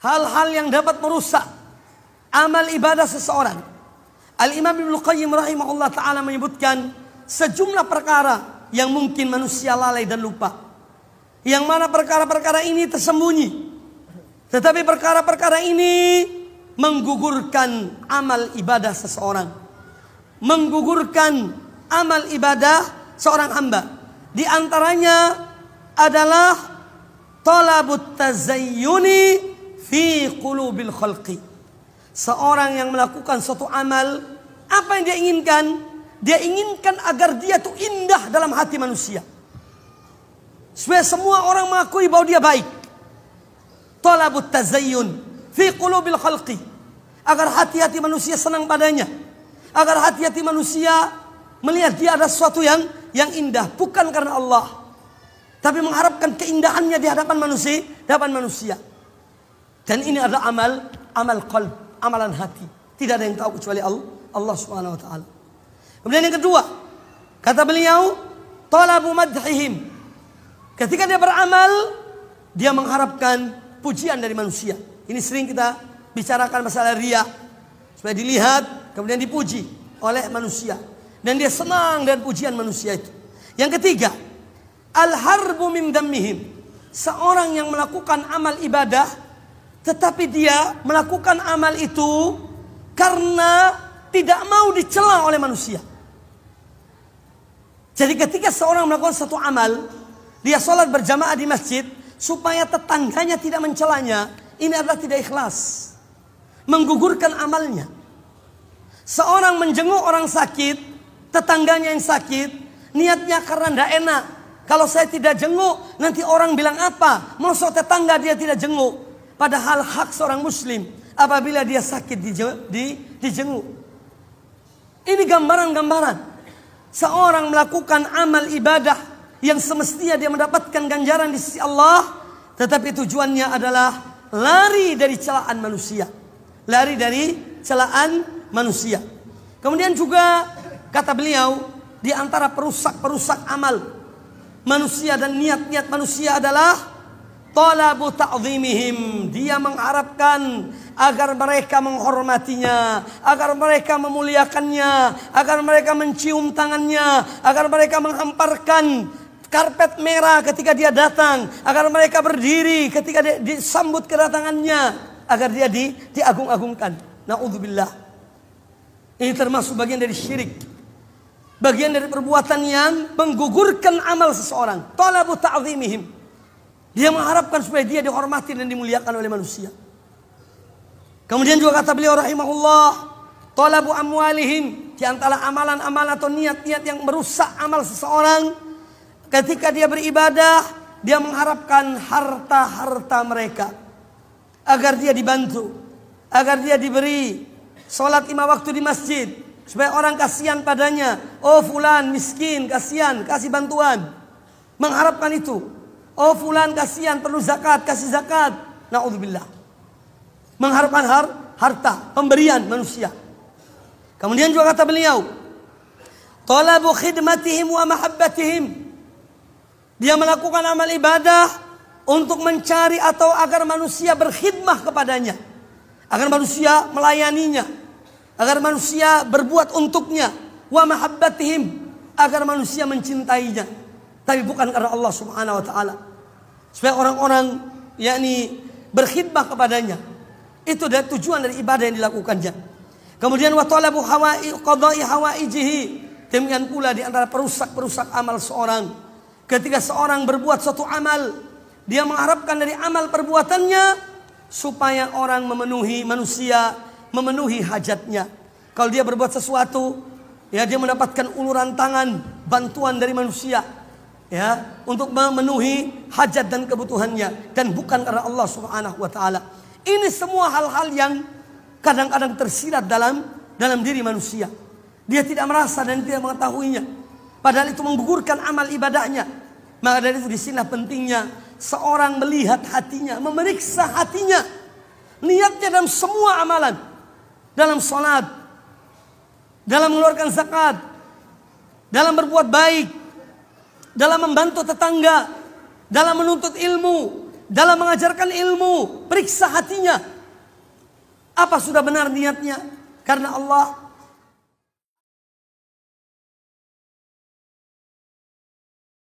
hal-hal yang dapat merusak amal ibadah seseorang. Al-Imam Ibnu Qayyim rahimahullah ta'ala menyebutkan sejumlah perkara yang mungkin manusia lalai dan lupa. Yang mana perkara-perkara ini tersembunyi. Tetapi perkara-perkara ini menggugurkan amal ibadah seseorang. Menggugurkan amal ibadah seorang hamba. Di antaranya adalah talabut tazayyuni fi qulubil khalqi. Seorang yang melakukan suatu amal, apa yang dia inginkan? Dia inginkan agar dia tuh indah dalam hati manusia. Supaya semua orang mengakui bahwa dia baik. Talabut tazayyun fi qulubil khalqi. Agar hati-hati manusia senang padanya. Agar hati-hati manusia melihat dia ada sesuatu yang indah. Bukan karena Allah, tapi mengharapkan keindahannya di hadapan manusia. Dan ini adalah amal qalb, amalan hati. Tidak ada yang tahu kecuali Allah Subhanahu wa taala. Kemudian yang kedua, kata beliau, talabu madhihim. Ketika dia beramal, dia mengharapkan pujian dari manusia. Ini sering kita bicarakan masalah riya, supaya dilihat kemudian dipuji oleh manusia, dan dia senang dengan pujian manusia itu. Yang ketiga, al-harbu min dammihim. Seorang yang melakukan amal ibadah, tetapi dia melakukan amal itu karena tidak mau dicela oleh manusia. Jadi ketika seorang melakukan satu amal, dia sholat berjamaah di masjid supaya tetangganya tidak mencelanya, ini adalah tidak ikhlas, menggugurkan amalnya. Seorang menjenguk orang sakit, tetangganya yang sakit, niatnya karena tidak enak. Kalau saya tidak jenguk, nanti orang bilang apa? Maksud tetangga dia tidak jenguk. Padahal hak seorang muslim apabila dia sakit dijenguk. Ini gambaran-gambaran seorang melakukan amal ibadah yang semestinya dia mendapatkan ganjaran di sisi Allah, tetapi tujuannya adalah lari dari celaan manusia. Lari dari celaan manusia. Kemudian juga kata beliau, di antara perusak-perusak amal manusia dan niat-niat manusia adalah talabu ta'zimihim. Dia mengharapkan agar mereka menghormatinya, agar mereka memuliakannya, agar mereka mencium tangannya, agar mereka menghamparkan karpet merah ketika dia datang, agar mereka berdiri ketika dia disambut kedatangannya, agar dia diagung-agungkan. Na'udzubillah. Ini termasuk bagian dari syirik, bagian dari perbuatan yang menggugurkan amal seseorang. Talabu ta'zimihim. Dia mengharapkan supaya dia dihormati dan dimuliakan oleh manusia. Kemudian juga kata beliau rahimahullah, talabu amwalihim. Di antara amalan-amalan atau niat-niat yang merusak amal seseorang, ketika dia beribadah, dia mengharapkan harta-harta mereka, agar dia dibantu, agar dia diberi sholat 5 waktu di masjid, supaya orang kasihan padanya. Oh fulan miskin, kasihan, kasih bantuan. Mengharapkan itu. Oh fulan kasihan, perlu zakat, kasih zakat. Na'udzubillah. Mengharapkan harta, pemberian manusia. Kemudian juga kata beliau, talabu khidmatihim wa mahabbatihim. Dia melakukan amal ibadah untuk mencari atau agar manusia berkhidmah kepadanya, agar manusia melayaninya, agar manusia berbuat untuknya. Wa mahabbatihim, agar manusia mencintainya, tapi bukan karena Allah Subhanahu wa taala. Supaya orang-orang yakni berkhidmah kepadanya. Itu adalah tujuan dari ibadah yang dilakukannya. Kemudian wa talabu qada'i hawaijihi. Demikian pula di antara perusak-perusak amal seorang, ketika seorang berbuat suatu amal, dia mengharapkan dari amal perbuatannya supaya orang manusia memenuhi hajatnya. Kalau dia berbuat sesuatu, ya dia mendapatkan uluran tangan, bantuan dari manusia, ya, untuk memenuhi hajat dan kebutuhannya, dan bukan karena Allah Subhanahu wa taala. Ini semua hal-hal yang kadang-kadang tersirat dalam diri manusia. Dia tidak merasa dan tidak mengetahuinya, padahal itu menggugurkan amal ibadahnya. Maka dari itu disinilah pentingnya seorang melihat hatinya, memeriksa hatinya, niatnya dalam semua amalan, dalam sholat, dalam mengeluarkan zakat, dalam berbuat baik, dalam membantu tetangga, dalam menuntut ilmu, dalam mengajarkan ilmu, periksa hatinya. Apa sudah benar niatnya? Karena Allah